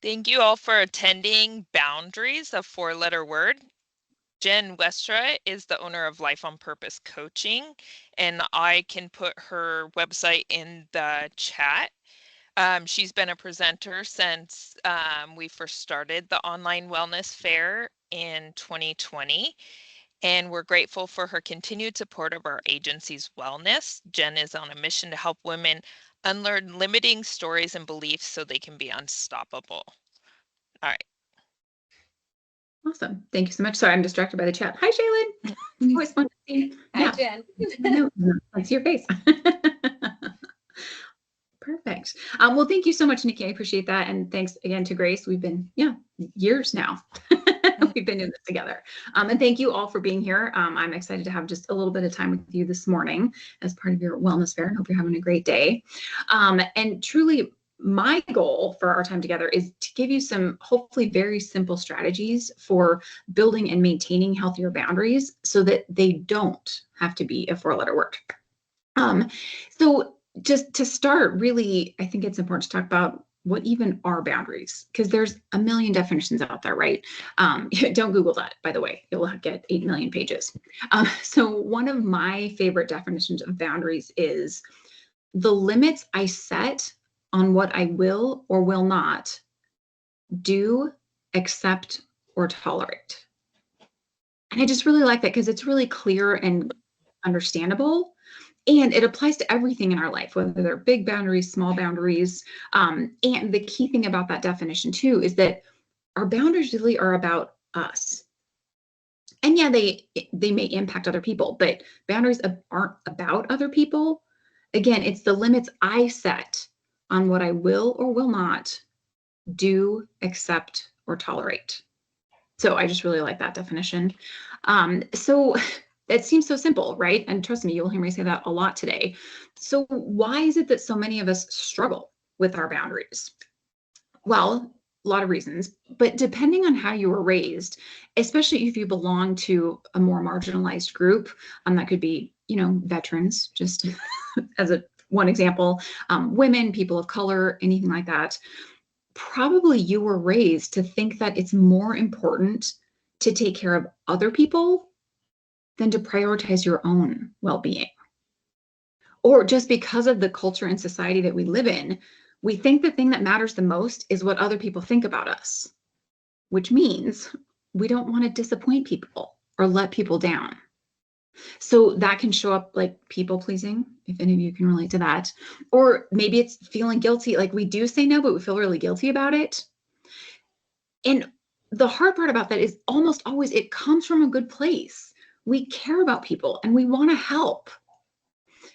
Thank you all for attending Boundaries, a four-letter word. Jen Westra is the owner of Life on Purpose Coaching, and I can put her website in the chat. She's been a presenter since we first started the online wellness fair in 2020, and we're grateful for her continued support of our agency's wellness. Jen is on a mission to help women unlearn limiting stories and beliefs so they can be unstoppable. All right. Awesome. Thank you so much. Sorry, I'm distracted by the chat. Hi, Shaylin. Always fun to see. Hi, Jen. No, I see your face. Perfect. Well, thank you so much, Nikki. I appreciate that. And thanks again to Grace. We've been, years now. We've been doing this together. And thank you all for being here. I'm excited to have just a little bit of time with you this morning as part of your wellness fair. I hope you're having a great day. And truly, my goal for our time together is to give you some hopefully very simple strategies for building and maintaining healthier boundaries so that they don't have to be a four-letter word. So just to start, really, I think it's important to talk about what even are boundaries, because there's a million definitions out there, right? Don't Google that, by the way, you'll get 8 million pages. So one of my favorite definitions of boundaries is the limits I set on what I will or will not do, accept, or tolerate. And I just really like that because it's really clear and understandable. And it applies to everything in our life, whether they're big boundaries, small boundaries. And the key thing about that definition too is that our boundaries really are about us. And yeah, they may impact other people, but boundaries aren't about other people. Again, it's the limits I set on what I will or will not do, accept, or tolerate. So I just really like that definition. So it seems so simple, right? And trust me, you'll hear me say that a lot today. So why is it that so many of us struggle with our boundaries? Well, a lot of reasons, but depending on how you were raised, especially if you belong to a more marginalized group, that could be, veterans, just as one example, women, people of color, anything like that. Probably you were raised to think that it's more important to take care of other people than to prioritize your own well-being. Or just because of the culture and society that we live in, we think the thing that matters the most is what other people think about us, which means we don't want to disappoint people or let people down. So that can show up like people pleasing, if any of you can relate to that. Or maybe it's feeling guilty, like we do say no, but we feel really guilty about it. And the hard part about that is almost always it comes from a good place. We care about people and we want to help.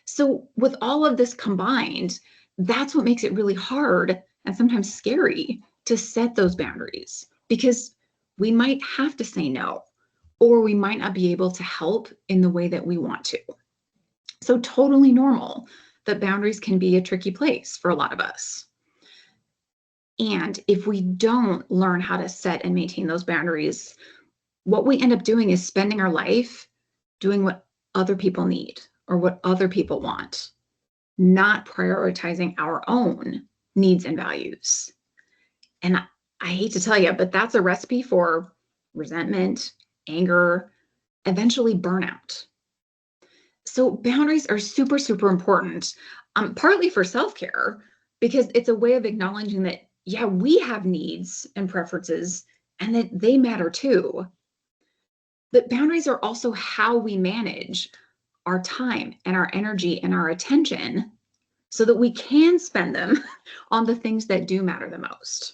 So with all of this combined, that's what makes it really hard and sometimes scary to set those boundaries, because we might have to say no, or we might not be able to help in the way that we want to. So totally normal that boundaries can be a tricky place for a lot of us. And if we don't learn how to set and maintain those boundaries, what we end up doing is spending our life doing what other people need or what other people want, not prioritizing our own needs and values. And I hate to tell you, but that's a recipe for resentment, anger, eventually burnout. So boundaries are super, super important, partly for self-care, because it's a way of acknowledging that, yeah, we have needs and preferences and that they matter too. But boundaries are also how we manage our time and our energy and our attention so that we can spend them on the things that do matter the most.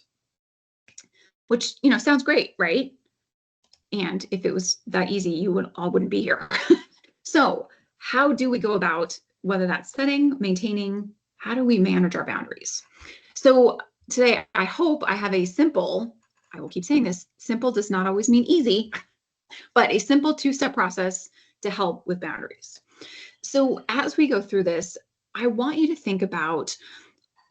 Which, sounds great, right? And if it was that easy, you wouldn't be here. So how do we go about, whether that's setting, maintaining, how do we manage our boundaries? So today, I hope I have a simple, I will keep saying this, simple does not always mean easy, but a simple 2-step process to help with boundaries. So as we go through this, I want you to think about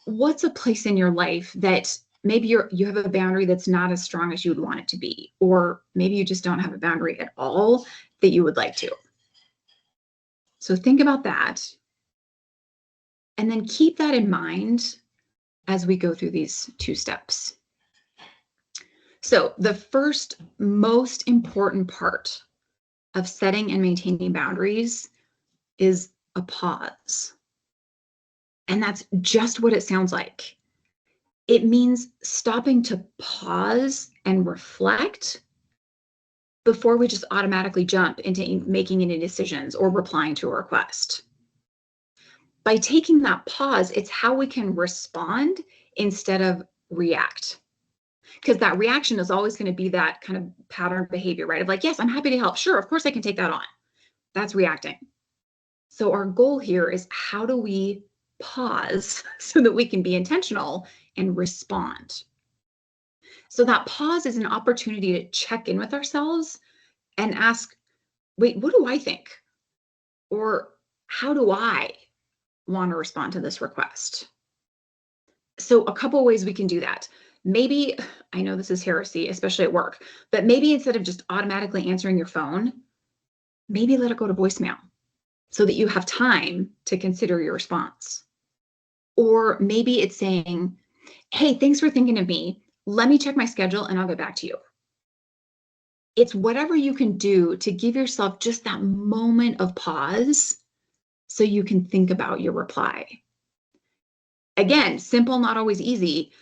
what's a place in your life that maybe you have a boundary that's not as strong as you would want it to be, or maybe you just don't have a boundary at all that you would like to. So think about that, and then keep that in mind as we go through these 2 steps. So the first most important part of setting and maintaining boundaries is a pause. And that's just what it sounds like. It means stopping to pause and reflect before we just automatically jump into making any decisions or replying to a request. By taking that pause, it's how we can respond instead of react. Because that reaction is always going to be that kind of pattern behavior, right? Of like, yes, I'm happy to help. Sure, of course I can take that on. That's reacting. So our goal here is how do we pause so that we can be intentional and respond? So that pause is an opportunity to check in with ourselves and ask, wait, what do I think? Or how do I want to respond to this request? So a couple ways we can do that. Maybe, I know this is heresy, especially at work, but maybe instead of just automatically answering your phone, maybe let it go to voicemail so that you have time to consider your response. Or maybe it's saying, hey, thanks for thinking of me. Let me check my schedule and I'll get back to you. It's whatever you can do to give yourself just that moment of pause so you can think about your reply. Again, simple, not always easy,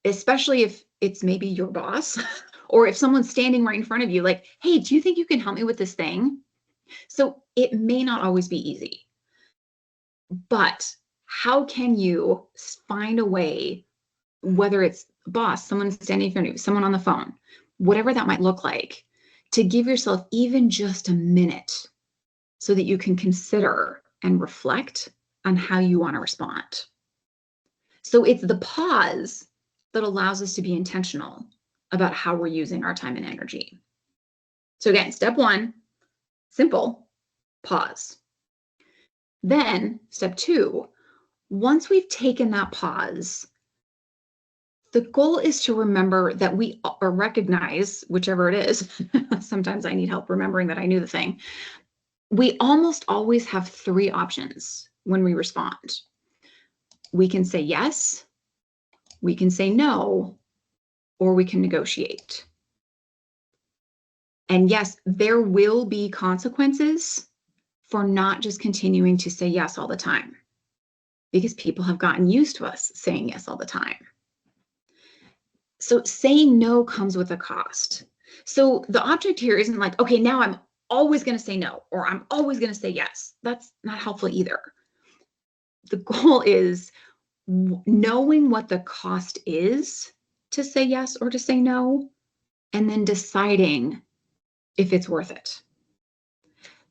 especially if it's maybe your boss or if someone's standing right in front of you, like, hey, do you think you can help me with this thing? So it may not always be easy, but how can you find a way, whether it's a boss, someone standing in front of you, someone on the phone, whatever that might look like, to give yourself even just a minute so that you can consider and reflect on how you want to respond. So it's the pause that allows us to be intentional about how we're using our time and energy. So again, step one, simple, pause. Then step two, once we've taken that pause, the goal is to remember that we or recognize, whichever it is, sometimes I need help remembering that I knew the thing. We almost always have three options when we respond. We can say yes, we can say no, or we can negotiate. And yes, there will be consequences for not just continuing to say yes all the time, because people have gotten used to us saying yes all the time. So saying no comes with a cost. So the object here isn't like, okay, now I'm always going to say no, or I'm always going to say yes. That's not helpful either. The goal is knowing what the cost is to say yes or to say no, and then deciding if it's worth it.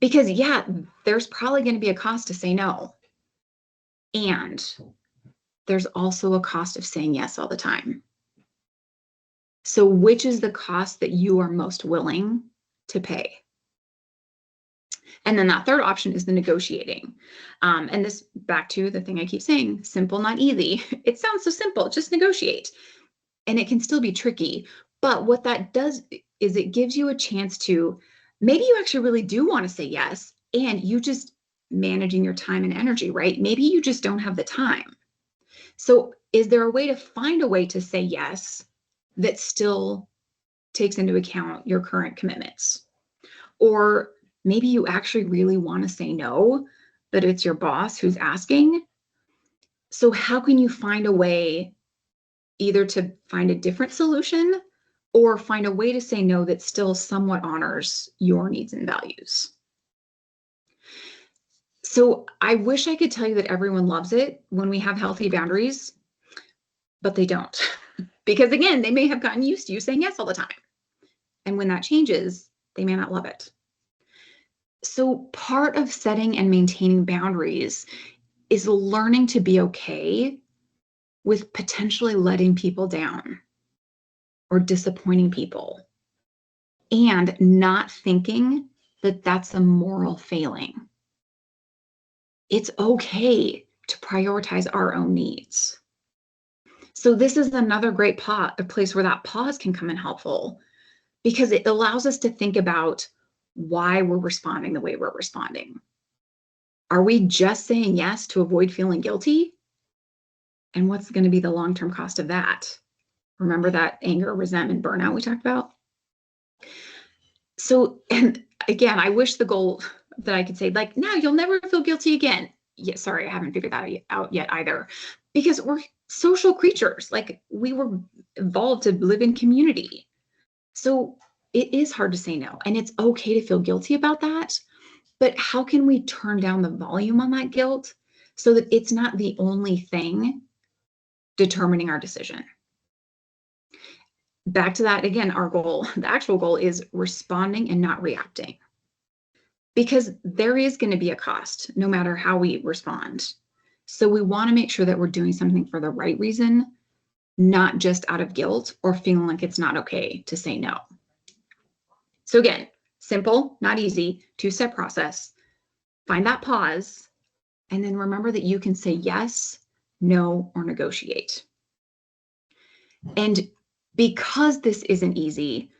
Because yeah, there's probably going to be a cost to say no. And there's also a cost of saying yes all the time. So which is the cost that you are most willing to pay? And then that third option is the negotiating. And this back to the thing I keep saying, simple, not easy. It sounds so simple, just negotiate. And it can still be tricky. But what that does is it gives you a chance to, maybe you actually really do want to say yes, and you just managing your time and energy, right? Maybe you just don't have the time. So is there a way to find a way to say yes that still takes into account your current commitments? Or maybe you actually really want to say no, but it's your boss who's asking. So how can you find a way either to find a different solution or find a way to say no that still somewhat honors your needs and values? So I wish I could tell you that everyone loves it when we have healthy boundaries, but they don't. Because again, they may have gotten used to you saying yes all the time. And when that changes, they may not love it. So part of setting and maintaining boundaries is learning to be okay with potentially letting people down or disappointing people, and not thinking that that's a moral failing. It's okay to prioritize our own needs. So this is another great a place where that pause can come in helpful, because it allows us to think about why we're responding the way we're responding. Are we just saying yes to avoid feeling guilty? And what's going to be the long-term cost of that? Remember that anger, resentment, burnout we talked about? So, and again, I wish the goal that I could say, like, now you'll never feel guilty again. Yeah, sorry, I haven't figured that out yet either. Because we're social creatures. Like, we were evolved to live in community. So it is hard to say no. And it's okay to feel guilty about that. But how can we turn down the volume on that guilt so that it's not the only thing determining our decision? Back to that again, our goal, the actual goal is responding and not reacting. Because there is going to be a cost no matter how we respond. So we want to make sure that we're doing something for the right reason, not just out of guilt or feeling like it's not okay to say no. So again, simple, not easy, two-step process. Find that pause, and then remember that you can say yes, no, or negotiate. And because this isn't easy,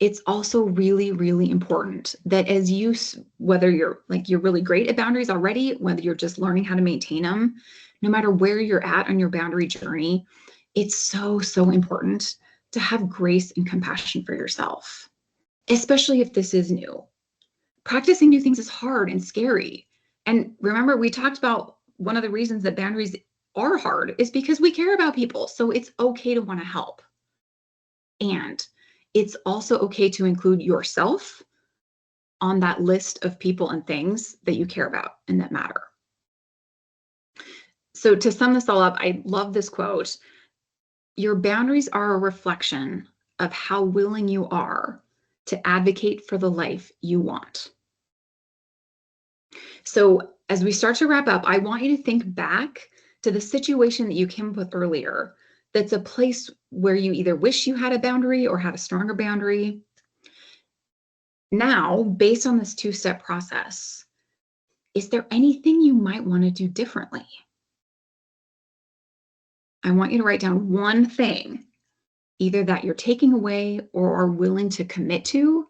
it's also really, really important that as you, whether you're really great at boundaries already, whether you're just learning how to maintain them, no matter where you're at on your boundary journey, it's so, so important to have grace and compassion for yourself, especially if this is new. Practicing new things is hard and scary. And remember, we talked about one of the reasons that boundaries are hard is because we care about people. So it's okay to want to help. And it's also okay to include yourself on that list of people and things that you care about and that matter. So to sum this all up, I love this quote. Your boundaries are a reflection of how willing you are to advocate for the life you want. So as we start to wrap up, I want you to think back to the situation that you came up with earlier. That's a place where you either wish you had a boundary or had a stronger boundary. Now, based on this two-step process, is there anything you might want to do differently? I want you to write down one thing, either that you're taking away or are willing to commit to,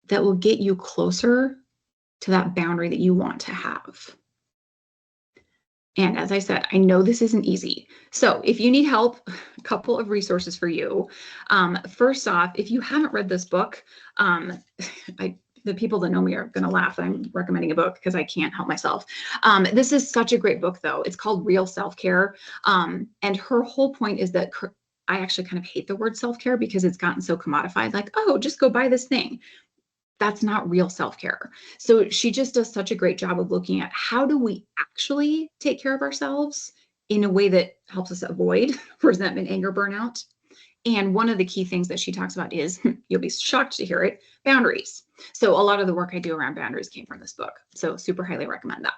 that will get you closer to that boundary that you want to have. And as I said, I know this isn't easy. So if you need help, a couple of resources for you. First off, if you haven't read this book, the people that know me are going to laugh. I'm recommending a book because I can't help myself. This is such a great book, though. It's called Real Self-Care. And her whole point is that I actually kind of hate the word self-care because it's gotten so commodified. Like, oh, just go buy this thing. That's not real self-care. So she just does such a great job of looking at how do we actually take care of ourselves in a way that helps us avoid resentment, anger, burnout. And one of the key things that she talks about is, you'll be shocked to hear it, boundaries. So a lot of the work I do around boundaries came from this book. So super highly recommend that.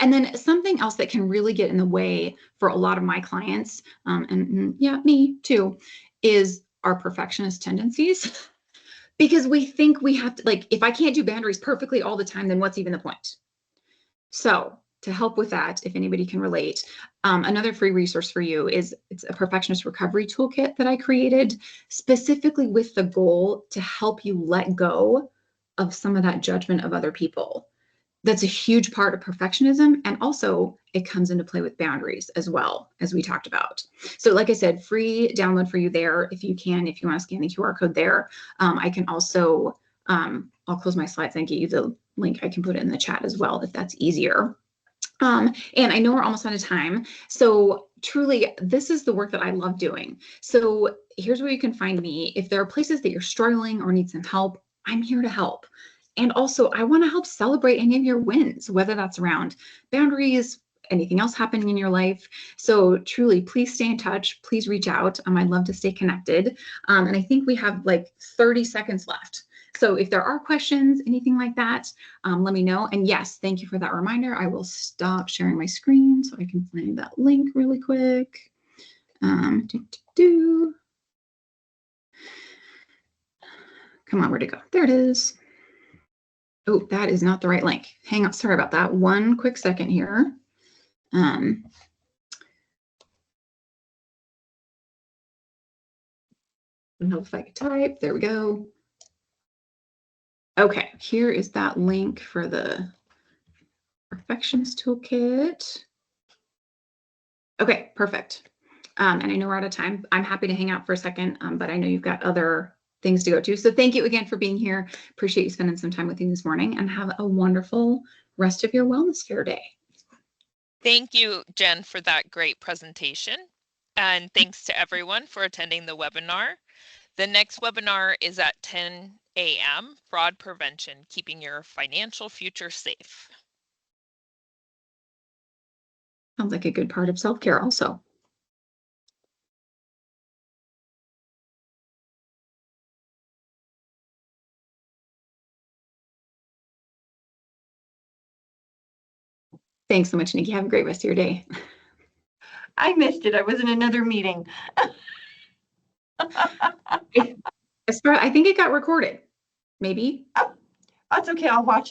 And then something else that can really get in the way for a lot of my clients, and yeah, me too, is our perfectionist tendencies. Because we think we have to, like, if I can't do boundaries perfectly all the time, then what's even the point? So to help with that, if anybody can relate, another free resource for you is it's a perfectionist recovery toolkit that I created specifically with the goal to help you let go of some of that judgment of other people. That's a huge part of perfectionism. And also it comes into play with boundaries as well, as we talked about. So like I said, free download for you there. If you want to scan the QR code there. I can also, I'll close my slides and get you the link. I can put it in the chat as well, if that's easier. And I know we're almost out of time. So truly, this is the work that I love doing. So here's where you can find me. If there are places that you're struggling or need some help, I'm here to help. And also, I want to help celebrate any of your wins, whether that's around boundaries, anything else happening in your life. So truly, please stay in touch. Please reach out. I'd love to stay connected. And I think we have like 30 seconds left. So if there are questions, anything like that, let me know. And yes, thank you for that reminder. I will stop sharing my screen so I can find that link really quick. Come on, where'd it go? There it is. Oh, that is not the right link. Hang on, sorry about that. One quick second here. I don't know if I could type. There we go. Okay, here is that link for the Perfectionist Toolkit. Okay, perfect. And I know we're out of time. I'm happy to hang out for a second, but I know you've got other things to go to. So thank you again for being here. Appreciate you spending some time with me this morning, and have a wonderful rest of your Wellness Fair day. Thank you, Jen, for that great presentation. And thanks to everyone for attending the webinar. The next webinar is at 10 a.m. Fraud Prevention, Keeping Your Financial Future Safe. Sounds like a good part of self-care also. Thanks so much, Nikki. Have a great rest of your day. I missed it. I was in another meeting. I think it got recorded. Maybe. That's okay. I'll watch